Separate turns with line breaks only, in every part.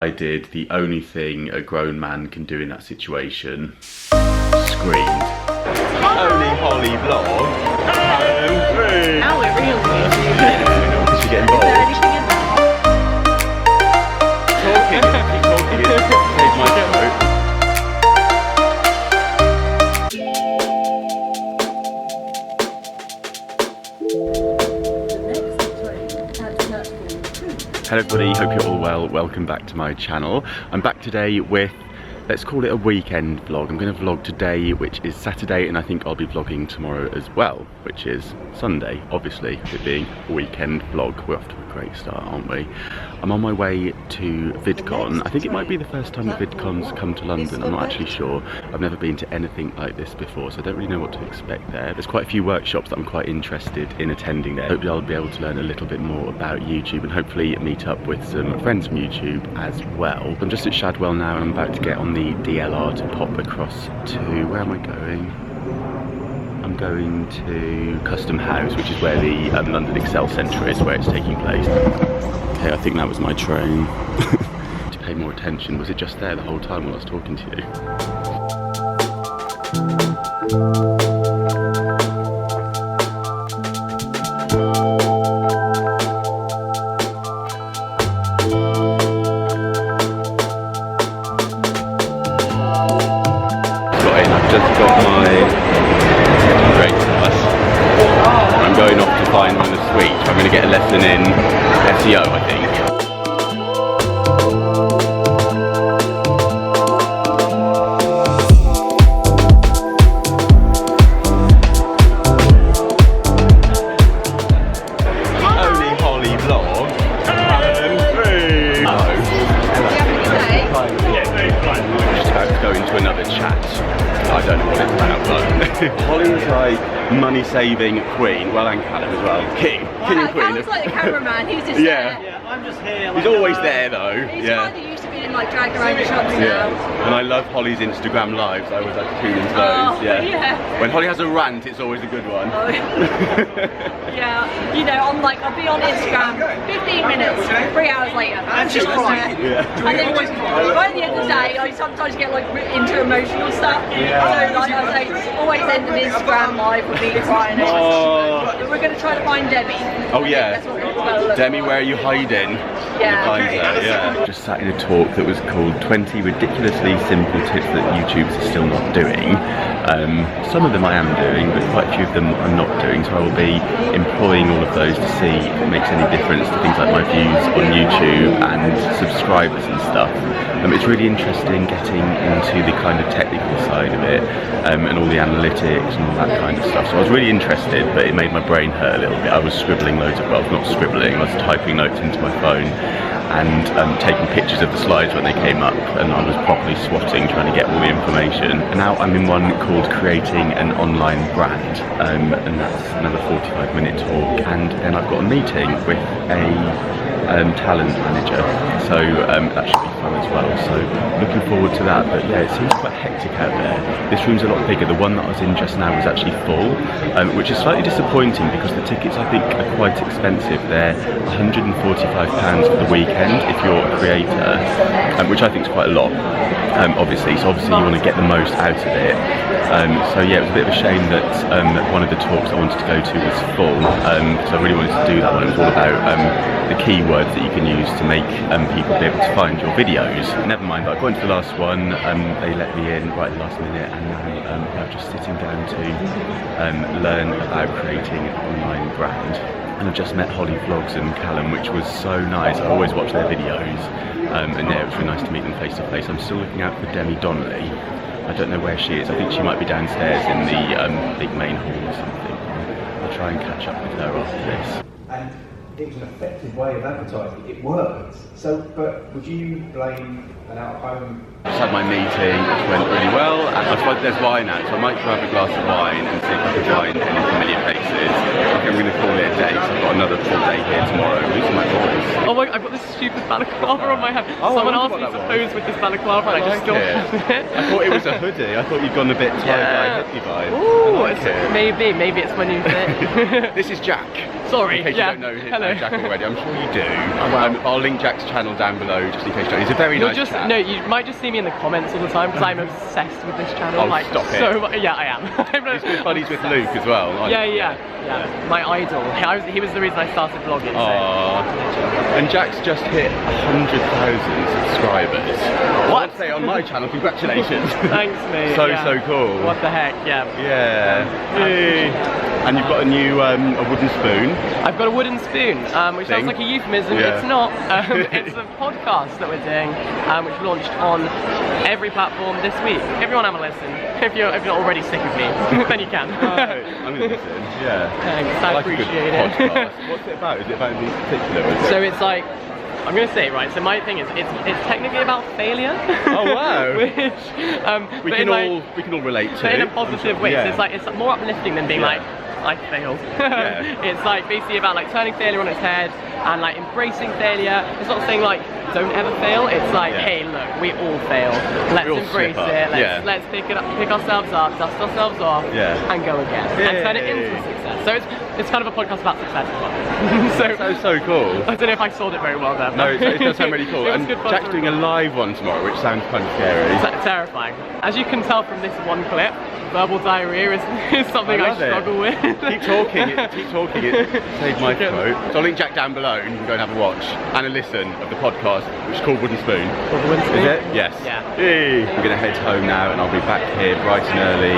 I did the only thing a grown man can do in that situation. Screamed. Only Holly vlog.
Now we're real.
Did you get involved?
Is there anything in there?
Talking is save my throat. Hello everybody, hope you're all well. Welcome back to my channel. I'm back today with, let's call it a weekend vlog. I'm going to vlog today, which is Saturday, and I think I'll be vlogging tomorrow as well, which is Sunday, obviously, it being a weekend vlog. We're off to a great start, aren't we? I'm on my way to Vidcon. I think it might be the first time that Vidcon's come to London. I'm not actually sure. I've never been to anything like this before, so I don't really know what to expect there. There's quite a few workshops that I'm quite interested in attending there. Hopefully I'll be able to learn a little bit more about YouTube and hopefully meet up with some friends from YouTube as well. I'm just at Shadwell now and I'm about to get on the DLR to pop across to, where am I going? I'm going to Custom House, which is where the London Excel Centre is, where it's taking place. Okay, I think that was my train. To pay more attention, was it just there the whole time while I was talking to you? I've just got my great bus. I'm going off to find one of the suites. I'm going to get a lesson in SEO, I think. Only Holly vlog. Just about to go into another chat. I don't know what it's about, but Holly's like money saving queen, well, and Callum as well. King and queen.
Callum's like the cameraman, he's just
yeah,
I'm just here.
He's always there though.
He's
yeah.
kind of used to being like dragged around the shops now.
And I love Holly's Instagram lives. I always like to tune into those. Yeah. When Holly has a rant, it's always a good one.
Oh. Yeah, you know, I'll be on Instagram 15 minutes, 3 hours later.
And just crying.
Yeah.
And then by the end of the day, I sometimes get like into emotional stuff. So like I say, always end an Instagram live with me crying. But we're going to try to find Demi.
Oh yeah.
That's what we're gonna look
Demi,
for.
where are you hiding?
Yeah.
Find her, yeah. Just sat in a talk that was called 20 ridiculously simple tips that YouTubers are still not doing. Some of them I am doing, but quite a few of them I'm not doing, so I will be employing all of those to see if it makes any difference to things like my views on YouTube and subscribers and stuff. It's really interesting getting into the kind of technical side of it, and all the analytics and all that kind of stuff. So I was really interested, but it made my brain hurt a little bit. I was scribbling loads of, well, not scribbling, I was typing notes into my phone and taking pictures of the slides when they came up, and I was properly swatting, trying to get all the information. And now I'm in one called Creating an Online Brand, and that's another 45-minute talk, and then I've got a meeting with a talent manager, so that should be fun as well, so looking forward to that. But yeah, it seems quite hectic out there. This room's a lot bigger. The one that I was in just now was actually full, which is slightly disappointing because the tickets I think are quite expensive. They're £145 for the weekend if you're a creator, which I think is quite a lot, obviously, so obviously you want to get the most out of it. So yeah, it was a bit of a shame that one of the talks I wanted to go to was full, so I really wanted to do that one. It was all about the keywords that you can use to make people be able to find your videos. Never mind, I got into the last one, they let me in right at the last minute, and now I'm just sitting down to learn about creating an online brand. And I've just met Holly Vlogs and Callum, which was so nice. I always watch their videos, and yeah, it was really nice to meet them face to face. I'm still looking out for Demi Donnelly. I don't know where she is. I think she might be downstairs in the big main hall or something. I'll try and catch up with her after this.
And it was an effective way of advertising. It worked. So, but would you blame an out-of-home?
I just had my meeting, which went really well, and I suppose there's wine out, so I might grab a glass of wine and see if I can find any familiar faces. I think I'm going to call it a day, so I've got another full day here tomorrow. I'm losing my voice.
Oh my, I've got this stupid balaclava on my head.
Oh,
someone asked me to pose with this balaclava and I just still have it.
I thought it was a hoodie. I thought you'd gone a bit tie-dye hippie vibe.
Ooh,
I like it.
maybe it's my new thing.
This is Jack.
Sorry.
In case
Yeah.
you don't know
Hello.
Jack already, I'm sure you do.
Well.
I'll link Jack's channel down below just in case you don't. He's a very nice chap.
No, you might just see me in the comments all the time because I'm obsessed with this channel.
Oh,
like,
stop it.
So, yeah, I am.
He's good buddies with Luke as well. Aren't you?
Yeah. My idol. He was the reason I started vlogging.
Aww. And Jack's just hit 100,000 subscribers.
What?
I'd say on my channel, congratulations.
Thanks, mate.
So cool.
What the heck? Yeah.
Hey. And you've got a new a wooden spoon.
I've got a wooden spoon, which sounds like a euphemism.
Yeah.
It's not. It's a podcast that we're doing, which launched on every platform this week. Everyone have a listen. If you're not already sick of me, then you can.
I'm gonna listen. Yeah.
Thanks. I
like a good
appreciate it.
podcast. What's it about? Is it about anything particular? Or is it?
So it's like, I'm gonna say it right. So my thing is, it's technically about failure.
Oh wow!
Which
we can all relate to.
But in a positive way.
Yeah.
So it's more uplifting than being like, I failed.
Yeah.
It's like basically about like turning failure on its head and like embracing failure. It's not saying like don't ever fail. It's like, hey, look, we all fail. Let's embrace it. Let's pick ourselves up, dust ourselves off, and go again, and turn it into a success. So it's kind of a podcast about success as well.
so cool.
I don't know if I sold it very well there.
No, it does sound really cool.
It was
And
good fun
Jack's
to
doing a
record.
live one tomorrow, which sounds kind of scary.
It's terrifying. As you can tell from this one clip, verbal diarrhea is something I struggle with.
Keep talking, it saved my throat. So I'll link Jack down below and you can go and have a watch and a listen of the podcast, which is called Wooden Spoon. Is it? Yes.
Yeah.
Yay. I'm going to head home now and I'll be back here bright and early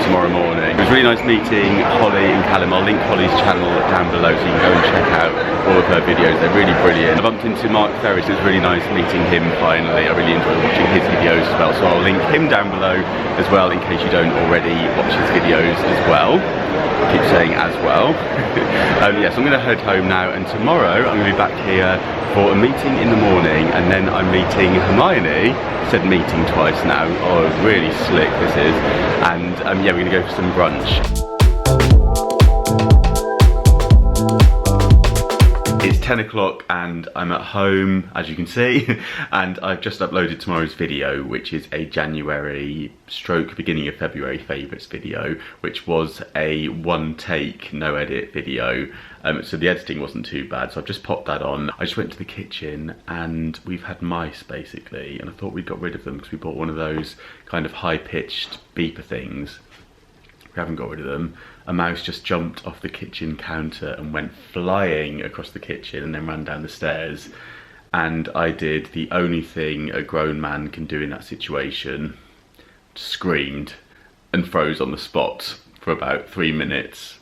tomorrow morning. It was really nice meeting Holly and Callum. I'll link Holly's channel down below so you can go and check out all of her videos. They're really brilliant. I bumped into Mark Ferris. It was really nice meeting him finally. I really enjoyed watching his videos as well. So I'll link him down below as well in case you don't already watch his videos as well. I keep saying as well. Yeah, so I'm going to head home now and tomorrow I'm going to be back here for a meeting in the morning and then I'm meeting Hermione. Said meeting twice now. Oh, really slick this is. And yeah, we're going to go for some brunch. It's 10 o'clock and I'm at home, as you can see, and I've just uploaded tomorrow's video, which is a January / beginning of February favourites video, which was a one take, no edit video. So the editing wasn't too bad, so I've just popped that on. I just went to the kitchen and we've had mice basically, and I thought we'd got rid of them because we bought one of those kind of high-pitched beeper things. We haven't got rid of them. A mouse just jumped off the kitchen counter and went flying across the kitchen and then ran down the stairs. And I did the only thing a grown man can do in that situation. Screamed and froze on the spot for about 3 minutes.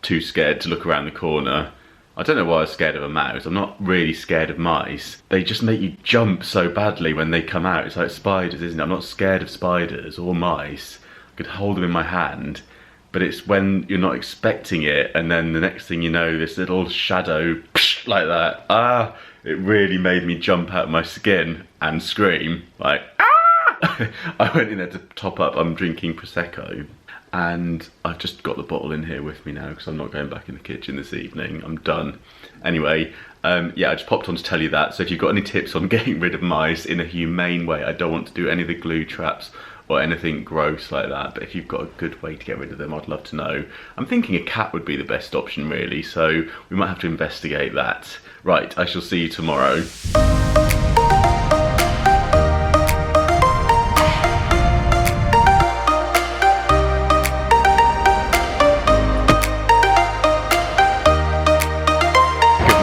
Too scared to look around the corner. I don't know why I was scared of a mouse. I'm not really scared of mice. They just make you jump so badly when they come out. It's like spiders, isn't it? I'm not scared of spiders or mice. Could hold them in my hand, but it's when you're not expecting it and then the next thing you know, this little shadow like that, it really made me jump out of my skin and scream like I went in there to top up. I'm drinking Prosecco and I've just got the bottle in here with me now because I'm not going back in the kitchen this evening. I'm done. Anyway, yeah, I just popped on to tell you that. So if you've got any tips on getting rid of mice in a humane way, I don't want to do any of the glue traps or anything gross like that, but if you've got a good way to get rid of them, I'd love to know. I'm thinking a cat would be the best option really, so we might have to investigate that. Right, I shall see you tomorrow. Good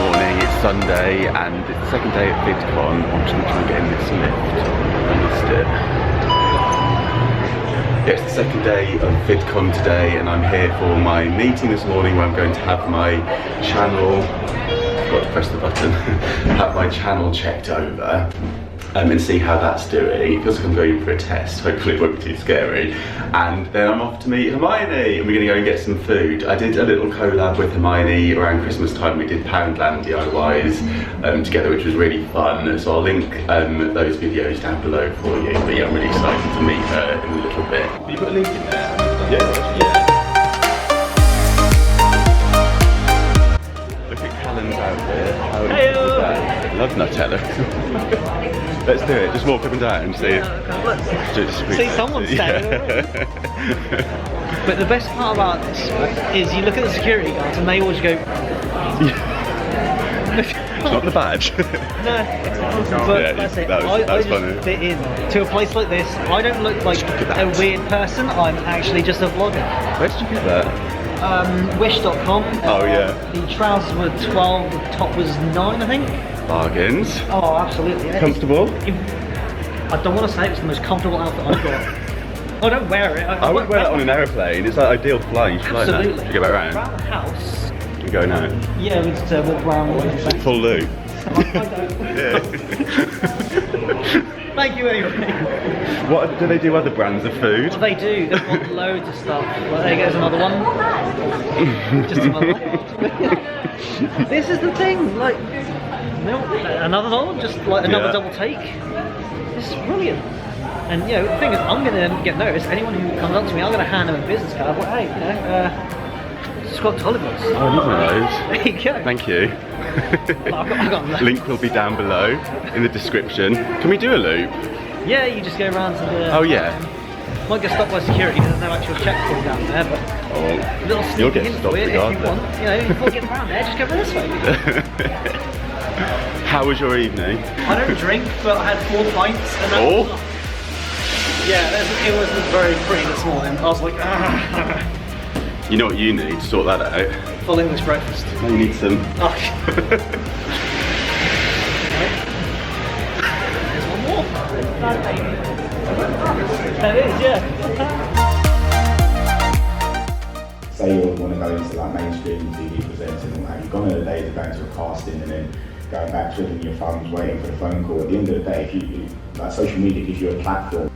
morning, it's Sunday and it's the second day at Vidcon. I'm just going to try and get in this lift. I missed it. Yeah, it's the second day of Vidcon today and I'm here for my meeting this morning where I'm going to have my channel, I've got to press the button, have my channel checked over and see how that's doing. It feels like I'm going for a test, hopefully it won't be too scary. And then I'm off to meet Hermione and we're going to go and get some food. I did a little collab with Hermione around Christmas time. We did Poundland DIYs together, which was really fun. So I'll link those videos down below for you. But yeah, I'm really excited to meet her in a little bit. Have you put a link in there? Yeah. Look at Callum's out there. How is that? I love Nutella. Let's do it. Just walk up and down. See.
See someone standing.
But the best part about this is you look at the security guards and they always go.
Not the badge.
No, but
Yeah,
that's it.
that was
I just
funny.
fit in to a place like this. I don't look like a weird person. I'm actually just a vlogger.
Where did you get that?
Wish.com.
Oh yeah.
The trousers were 12, the top was 9, I think.
Bargains.
Oh, absolutely. Yeah.
Comfortable?
I don't want to say it's the most comfortable outfit I've got. I don't wear it.
I would wear that on an airplane. It's like ideal for flying. You should like that.
Absolutely.
Should we go back round?
Around the house.
We're going out.
Yeah, we just walk around.
Full loop. Yeah.
Thank you anyway.
What do they do? Other brands of food?
They do. They've got loads of stuff. Well, there goes another one. Just another one. This is the thing. Like, no, another one. Just like another double take. This is brilliant. And you know, the thing is, I'm gonna get noticed. Anyone who comes up to me, I'm gonna hand them a business card. Like, hey, you know, Scott Tolliver's.
Oh, I need one of those.
There you go.
Thank you.
I got
Link will be down below in the description. Can we do a loop?
Yeah, you just go around to the.
Oh yeah.
Might get stopped by security. There's no actual checkpoint down there, but
Oh,
a little
you'll
sneaky
get
hint
stopped
for you if you
regardless.
want. You know, before getting around there, just go this way.
How was your evening?
I don't drink, but I had 4 pints. And that
Oh.
was, yeah, it wasn't very pretty this morning. I was like, ah.
You know what you need to sort that out?
Full English breakfast.
You need some.
Oh. There's one more. There is, yeah.
Say you want to go into like mainstream TV presenting and that, you've gone on a day to go into a casting and then going back twiddling your thumbs waiting for the phone call. At the end of the day, if you like, social media gives you a platform.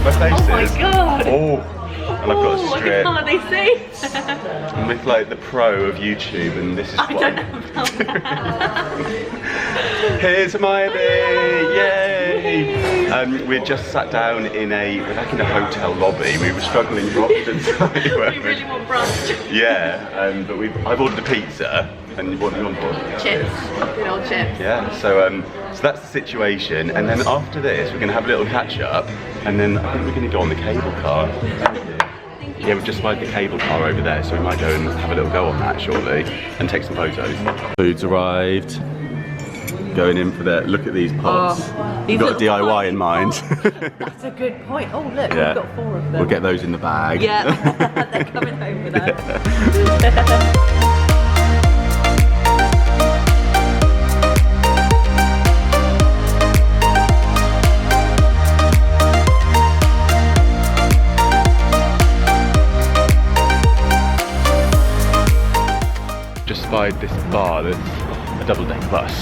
My face
Oh my
is.
god!
Oh, and I've got a
I
strip.
can't they see?
I'm with like the pro of YouTube, and this is
I
what.
don't know about that.
Here's Hermione! Yay! We just sat down we're like in a hotel lobby. We were struggling for options.
We really want brunch.
Yeah, but I've ordered a pizza, and what do you want?
Chips. Good old chips.
Yeah, so that's the situation, and then after this we're going to have a little catch up, and then I think we're going to go on the cable car. Yeah, we've just spied the cable car over there, so we might go and have a little go on that shortly and take some photos. Food's arrived. Going in for the look at these pots. You've got a DIY in mind.
That's a good point. Oh look,
Yeah.
we've got 4 of them.
We'll get those in the bag.
Yeah, they're coming home with us.
Just spied this bar that's a double-deck bus.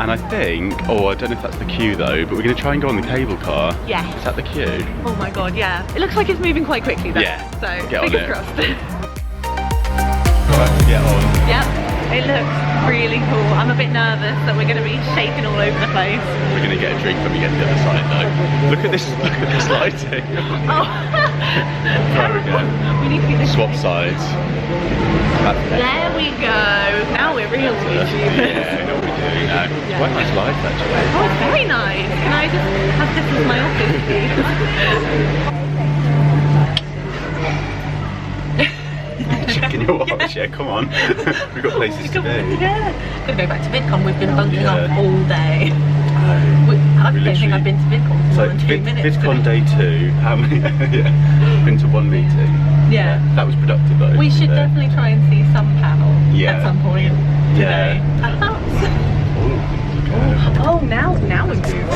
And I think, I don't know if that's the queue though, but we're going to try and go on the cable car.
Yes.
Is that the queue?
Oh my god, yeah. It looks like it's moving quite quickly though.
Yeah,
So,
get on
fingers
it.
crossed.
Right, get on.
Yep. It looks really cool. I'm a bit nervous that we're going to be shaking all over the place.
We're going to get a drink when we get to the other side though. Look at this lighting.
Oh.
There we go.
We need to be this
Swap
way.
sides.
There we go. Now we're real YouTubers.
Yeah, I know what we're doing now.
Yeah.
Quite nice lights actually.
Oh, it's very nice. Can I just have this as my office, please?
Checking your watch, yeah, come on. We've got places to be.
Yeah. Gonna go back to Vidcon. We've been bunking
Yeah.
up all day. I don't think I've been to Vidcon for
So
more than 2 minutes.
Vidcon day 2, how many? Yeah, been to 1 meeting.
Yeah.
That was productive though.
We should
Yeah.
definitely try and see some panel
Yeah.
at some point today.
Yeah.
Oh, now we're moving.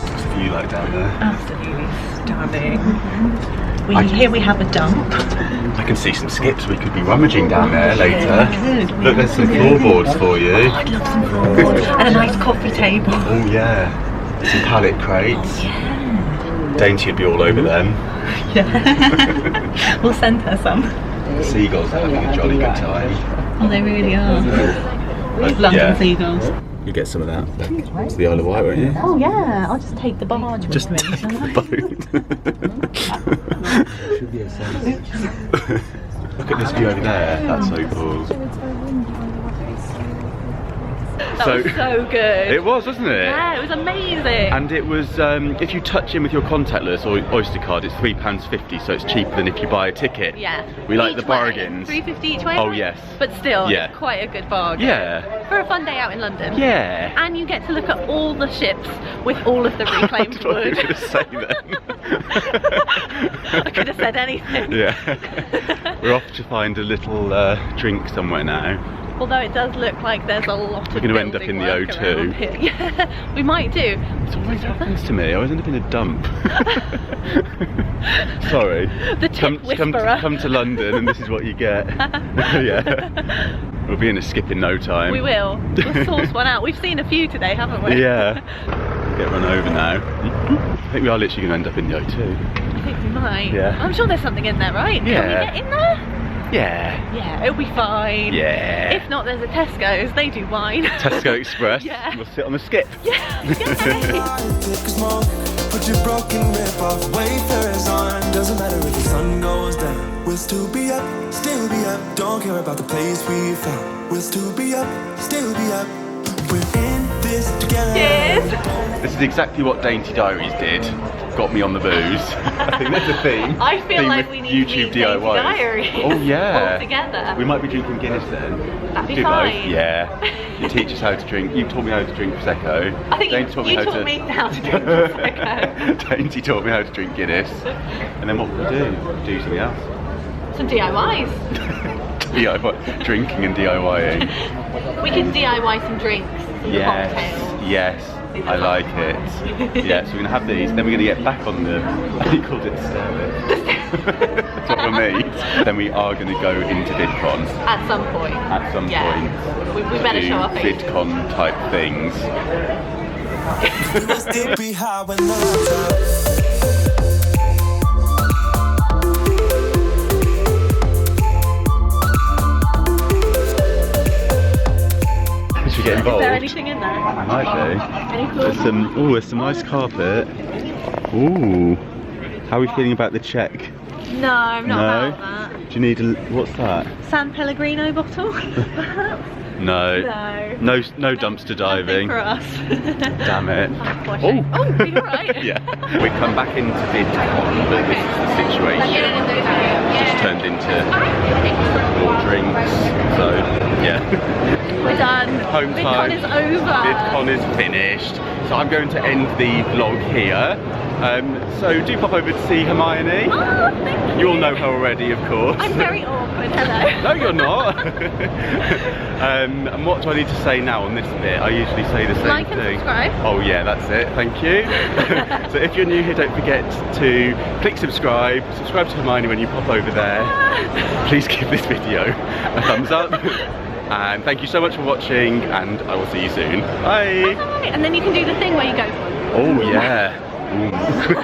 What's the view like down there?
Absolutely stunning. Here we have a dump.
I can see some skips. We could be rummaging down there later.
Yeah, we could.
Look, there's some floorboards for you.
I'd love some floorboards and a nice coffee table.
Oh yeah, some pallet crates.
Yeah.
Dainty would be all over them.
Yeah. We'll send her some.
The seagulls are having a jolly good time.
Oh, they really are. London
Yeah.
seagulls.
You get some of that. It's the Isle of Wight, won't you?
Oh yeah, I'll just take the barge with
Just
me.
take the boat. Look at this view over there. That's so cool.
That was so good.
It was, wasn't it?
Yeah, it was amazing.
And it was, if you touch in with your contactless or Oyster card, it's £3.50, so it's cheaper than if you buy a ticket.
Yeah.
We like
Each
the bargains.
way. £3.50 each way?
Oh, yes.
But still,
Yeah.
it's quite a good bargain.
Yeah.
For a fun day out in London.
Yeah.
And you get to look at all the ships with all of the reclaimed
That's what you
wood.
were going to say then.
I could have said anything.
Yeah. We're off to find a little drink somewhere now.
Although it does look like there's a lot of
We're going to end up in the
building work around
O2.
here. Yeah, we might do.
It always happens to me. I always end up in a dump. Sorry.
The tip whisperer.
Come to London and this is what you get. Yeah. We'll be in a skip in no time.
We will. We'll source one out. We've seen a few today, haven't we?
Yeah. Get run over now. I think we are literally going to end up in the O2.
I think we might.
Yeah.
I'm sure there's something in there, right?
Yeah.
Can we get in there?
Yeah.
Yeah, it'll be fine.
Yeah.
If not, there's a Tesco's. They do wine.
Tesco Express.
Yeah.
We'll sit on the skip.
Yeah.
Put your broken rip off, wafers on. Doesn't matter if the sun goes down. We'll still be up, still be up. Don't care about the place we found. We'll still be up, still be up. We're in this together.
Cheers.
This is exactly what Dainty Diaries did. Got me on the booze. I think that's a theme.
I feel
theme
like
with
we need to
YouTube
do Dainty
DIYs.
Diaries.
Oh yeah.
All together.
We might be drinking Guinness then.
That'd be
Do
fine.
both. Yeah. You teach us how to drink. You taught me how to drink Prosecco.
I think
Dainty
you
taught me
how to drink Prosecco.
Dainty taught me how to drink Guinness. And then what will we do? Do something else.
Some DIYs.
DIY, drinking and DIYing.
We can DIY some drinks, some cocktails.
Yes, I like it. Yeah, so we're going to have these, then we're going to get back on the, I think he called it stairlift. That's what we mean. Then we are going to go into Vidcon.
At some point.
At some point.
We better
do
show our faces.
Vidcon type things.
Still be high when the lights out.
Should we get involved?
Is there anything in there?
Might be.
Any
There's some nice carpet. Ooh. How are we feeling about the check?
No, I'm not about that.
Do you need a, what's that?
San Pellegrino bottle, perhaps?
No.
No.
No dumpster diving.
For us.
Damn it.
Oh, are you alright?
Yeah. We come back into Vidcon, but this is the situation. It's just turned into more drinks. So, yeah.
We're done.
Home time.
Vidcon is over.
Vidcon is finished. So I'm going to end the vlog here. So do pop over to see Hermione.
Oh, thank you.
You all know her already, of course.
I'm very awkward, hello.
No, you're not. And what do I need to say now on this bit? I usually say the same
Like
thing.
and subscribe.
Oh yeah, that's it. Thank you. So if you're new here, don't forget to click subscribe. Subscribe to Hermione when you pop over there. Please give this video a thumbs up. And thank you so much for watching, and I will see you soon. Bye.
Bye. And then you can do the thing where you go.
Oh yeah. Ooh.